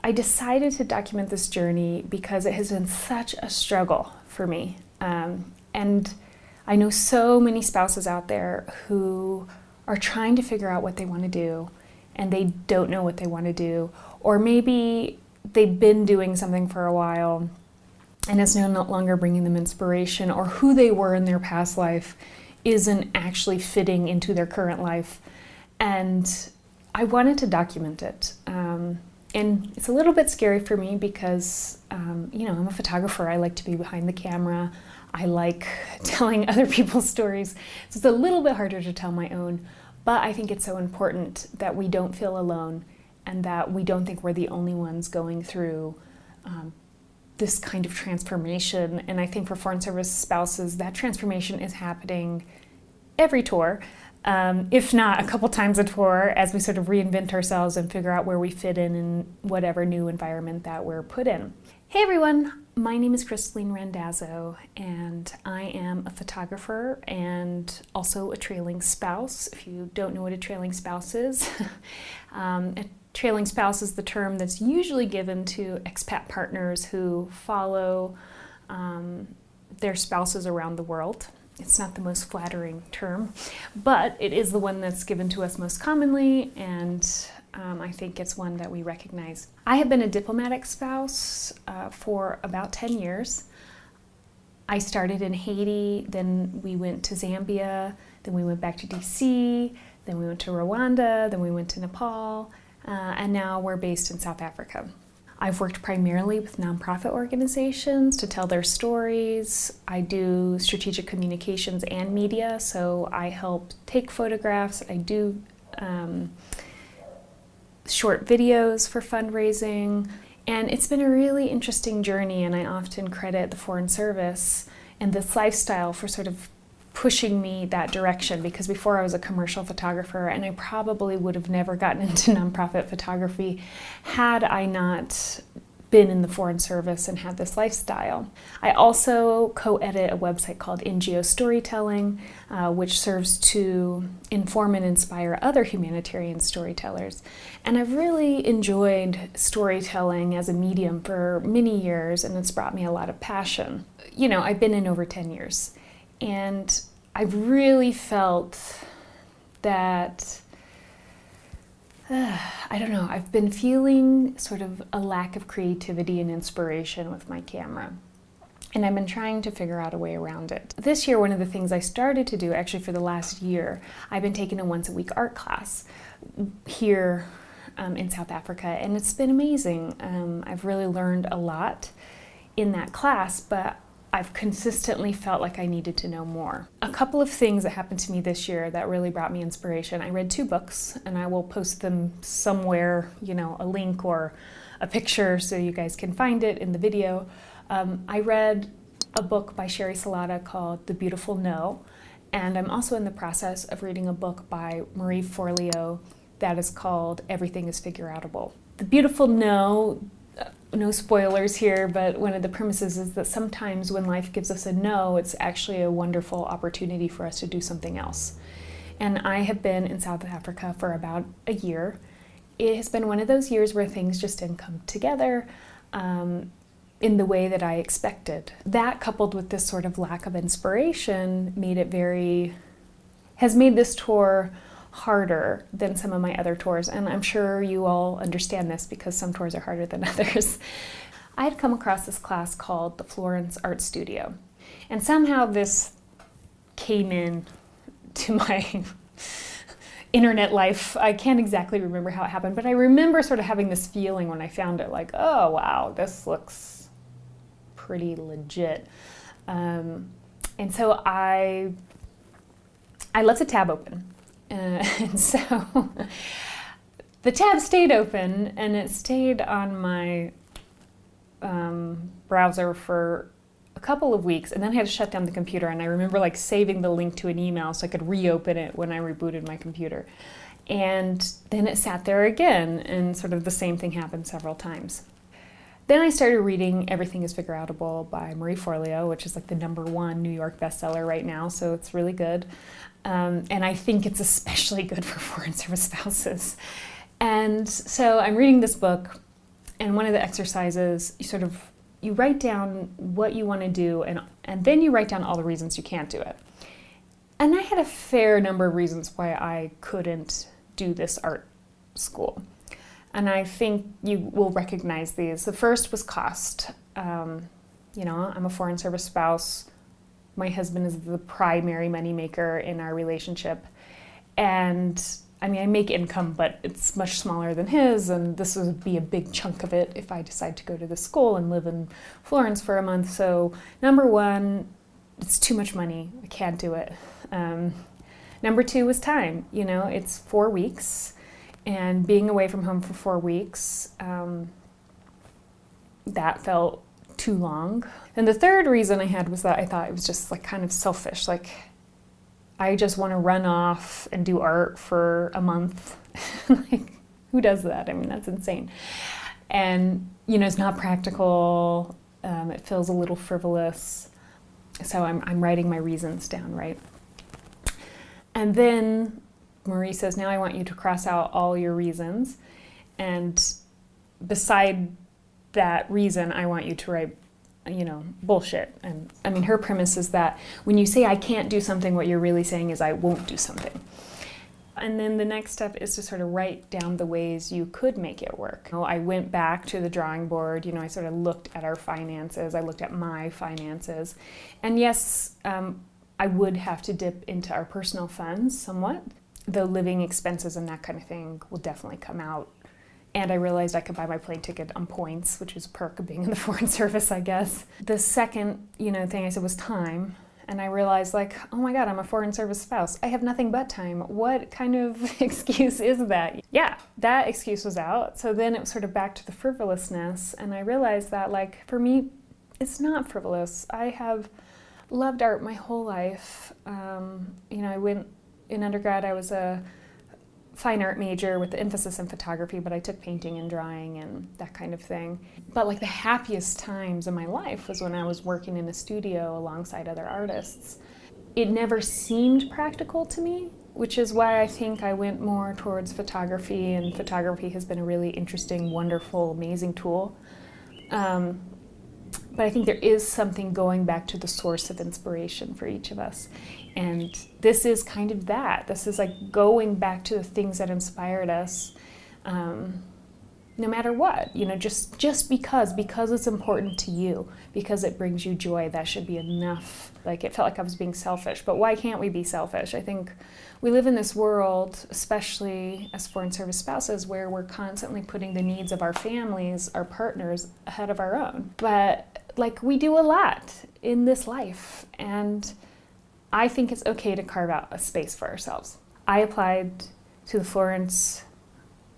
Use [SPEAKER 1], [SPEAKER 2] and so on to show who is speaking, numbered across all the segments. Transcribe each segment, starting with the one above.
[SPEAKER 1] I decided to document this journey because it has been such a struggle for me. And I know so many spouses out there who are trying to figure out what they want to do, and they don't know what they want to do. Or maybe they've been doing something for a while and it's no longer bringing them inspiration, or who they were in their past life isn't actually fitting into their current life. And I wanted to document it. And it's a little bit scary for me because, I'm a photographer. I like to be behind the camera. I like telling other people's stories. So it's a little bit harder to tell my own, but I think it's so important that we don't feel alone and that we don't think we're the only ones going through this kind of transformation. And I think for Foreign Service spouses, that transformation is happening every tour, if not a couple times a tour, as we sort of reinvent ourselves and figure out where we fit in whatever new environment that we're put in. Hey everyone, my name is Crystaline Randazzo, and I am a photographer and also a trailing spouse. If you don't know what a trailing spouse is, a trailing spouse is the term that's usually given to expat partners who follow their spouses around the world. It's not the most flattering term, but it is the one that's given to us most commonly, and I think it's one that we recognize. I have been a diplomatic spouse for about 10 years. I started in Haiti, then we went to Zambia, then we went back to DC, then we went to Rwanda, then we went to Nepal, and now we're based in South Africa. I've worked primarily with nonprofit organizations to tell their stories. I do strategic communications and media, so I help take photographs. I do short videos for fundraising, and it's been a really interesting journey, and I often credit the Foreign Service and this lifestyle for sort of pushing me that direction, because before I was a commercial photographer, and I probably would have never gotten into nonprofit photography had I not been in the Foreign Service and had this lifestyle. I also co-edit a website called NGO Storytelling, which serves to inform and inspire other humanitarian storytellers. And I've really enjoyed storytelling as a medium for many years, and it's brought me a lot of passion. I've been in over 10 years. And I've really felt that, I've been feeling sort of a lack of creativity and inspiration with my camera. And I've been trying to figure out a way around it. This year, one of the things I started to do, actually for the last year, I've been taking a once-a-week art class here in South Africa, and it's been amazing. I've really learned a lot in that class, but I've consistently felt like I needed to know more. A couple of things that happened to me this year that really brought me inspiration. I read 2 books, and I will post them somewhere, a link or a picture so you guys can find it in the video. I read a book by Sherry Salata called The Beautiful No, and I'm also in the process of reading a book by Marie Forleo that is called Everything is Figure-Outable. The Beautiful No, no spoilers here, but one of the premises is that sometimes when life gives us a no, it's actually a wonderful opportunity for us to do something else. And I have been in South Africa for about a year. It has been one of those years where things just didn't come together in the way that I expected. That, coupled with this sort of lack of inspiration, has made this tour harder than some of my other tours, and I'm sure you all understand this because some tours are harder than others. I had come across this class called the Florence Art Studio, and somehow this came in to my internet life. I can't exactly remember how it happened, but I remember sort of having this feeling when I found it, like, oh wow, this looks pretty legit. And so I left the tab open. And so the tab stayed open, and it stayed on my browser for a couple of weeks, and then I had to shut down the computer, and I remember saving the link to an email so I could reopen it when I rebooted my computer. And then it sat there again, and sort of the same thing happened several times. Then I started reading Everything is Figure-Outable by Marie Forleo, which is the #1 New York bestseller right now, so it's really good. And I think it's especially good for Foreign Service spouses. And so I'm reading this book, And one of the exercises, you write down what you want to do, and then you write down all the reasons you can't do it. And I had a fair number of reasons why I couldn't do this art school. And I think you will recognize these. The first was cost. I'm a foreign service spouse. My husband is the primary moneymaker in our relationship. And I make income, but it's much smaller than his, and this would be a big chunk of it if I decide to go to the school and live in Florence for a month. So number one, it's too much money. I can't do it. Number two was time. It's 4 weeks, and being away from home for 4 weeks, that felt too long. And the third reason I had was that I thought it was just kind of selfish. I just want to run off and do art for a month. Who does that? That's insane. And, it's not practical. It feels a little frivolous. So I'm writing my reasons down, right? And then Marie says, now I want you to cross out all your reasons. And beside that reason, I want you to write bullshit. And her premise is that when you say I can't do something, what you're really saying is I won't do something. And then the next step is to sort of write down the ways you could make it work. I went back to the drawing board. I sort of looked at our finances. I looked at my finances. And yes, I would have to dip into our personal funds somewhat. The living expenses and that kind of thing will definitely come out. And I realized I could buy my plane ticket on points, which is a perk of being in the Foreign Service, I guess. The second, thing I said was time. And I realized, oh my God, I'm a Foreign Service spouse. I have nothing but time. What kind of excuse is that? Yeah, that excuse was out. So then it was sort of back to the frivolousness. And I realized that, for me, it's not frivolous. I have loved art my whole life. I went in undergrad, I was a fine art major with the emphasis in photography, but I took painting and drawing and that kind of thing. But the happiest times in my life was when I was working in a studio alongside other artists. It never seemed practical to me, which is why I think I went more towards photography, and photography has been a really interesting, wonderful, amazing tool. But I think there is something going back to the source of inspiration for each of us. And this is kind of that. This is going back to the things that inspired us, no matter what, just because it's important to you, because it brings you joy, that should be enough. It felt like I was being selfish, but why can't we be selfish? I think we live in this world, especially as Foreign Service spouses, where we're constantly putting the needs of our families, our partners, ahead of our own. But we do a lot in this life, and I think it's okay to carve out a space for ourselves. I applied to the Florence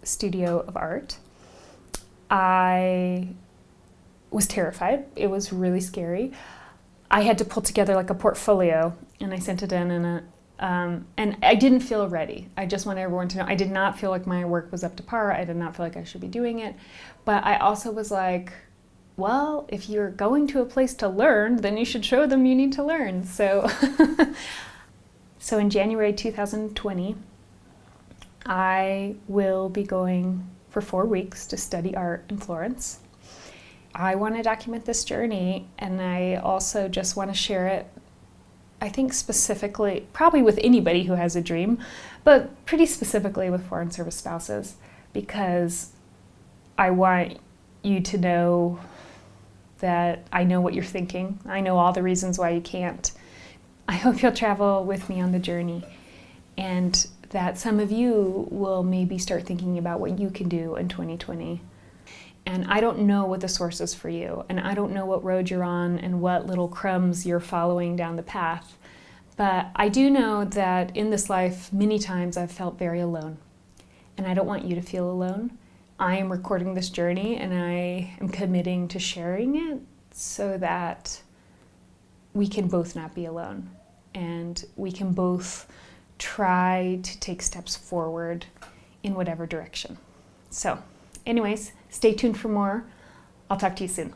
[SPEAKER 1] Studio of Art. I was terrified. It was really scary. I had to pull together a portfolio, and I sent it in, and I didn't feel ready. I just want everyone to know I did not feel like my work was up to par. I did not feel like I should be doing it. But I also was well, if you're going to a place to learn, then you should show them you need to learn. So in January 2020, I will be going for 4 weeks to study art in Florence. I want to document this journey, and I also just want to share it, I think specifically, probably with anybody who has a dream, but pretty specifically with Foreign Service spouses, because I want you to know that I know what you're thinking. I know all the reasons why you can't. I hope you'll travel with me on the journey, and that some of you will maybe start thinking about what you can do in 2020. And I don't know what the source is for you, and I don't know what road you're on and what little crumbs you're following down the path. But I do know that in this life, many times I've felt very alone, and I don't want you to feel alone. I am recording this journey, and I am committing to sharing it so that we can both not be alone, and we can both try to take steps forward in whatever direction. So anyways, stay tuned for more. I'll talk to you soon.